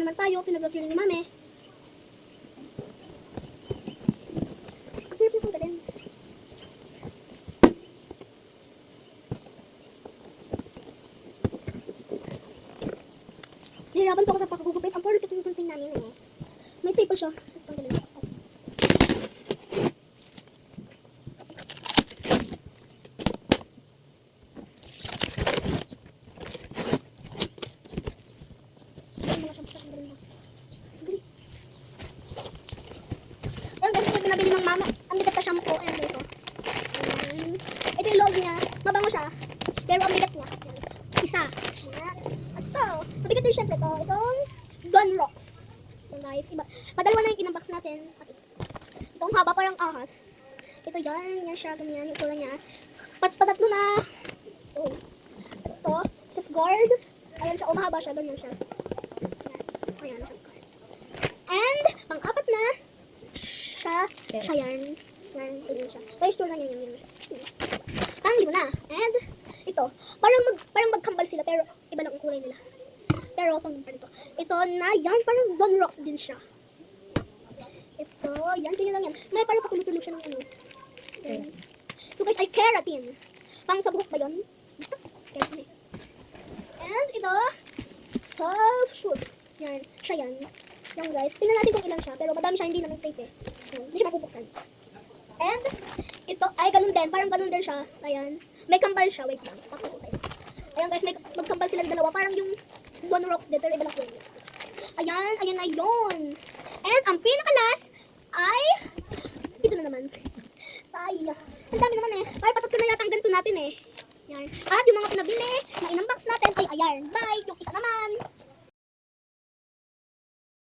naman tayo, pinag-feel ni mami. Ang hirap yung galing. Nahirapan po ako sa pagkakugupit. Ang poor kasi yung gunting namin eh. May tape pa siya. Ang galing. Ayan guys, ito yung pinabili ng mama. Ang bigat na shampoo. Ayan dito. Ito yung loob niya. Mabango siya. Pero ang bigat niya. Ayan. Isa. Ayan. At ito. Mabigat din syempre ito. Itong Zonrox. Ayan guys. Iba. Padalwa na yung kinambox natin. At ito. Itong haba parang ahas. Ito yan. Yan siya. Ganyan. Ito lang niya. Patatlo na. Ito. Safeguard. Ayan siya. Mahaba siya. Ganyan siya. Ayan. Ayan. Safeguard. And, pang-apat na. Siya yan. Yan, ganyan siya. Kaya store na yan yung siya. Pang-lima na. And, ito. Parang magkambal sila, pero iba lang ang kulay nila. Pero, pang-lima ito. Ito na yan, parang Zonrox din siya. Ito, yan, ganyan lang yan. May parang pakulo-tulo siya ng ano. Yan. So guys, ay keratin. Pang sa buhok ba yun? Keratin eh. And, ito, self-shoot. Yan, siya yan. Yan guys, tingnan natin kung ilan siya, pero madami siya, hindi naman tape eh. Hindi siya mapupuksan. And, ito, ay ganun din, parang ganun din siya. Ayan, may kambal siya, wait lang, pakita ko. Ayan guys, magkambal sila dalawa, parang yung Zonrox din, pero iba lang kulay. Ayan, ayan na yun. And, ang pinaka-last ay, ito na naman. Ay, ang dami naman eh. Parang patatlo na yata ang ganito natin eh. Yan. At yung mga pinabili, na inunbox natin ay ayan. Bye! Yung isa naman.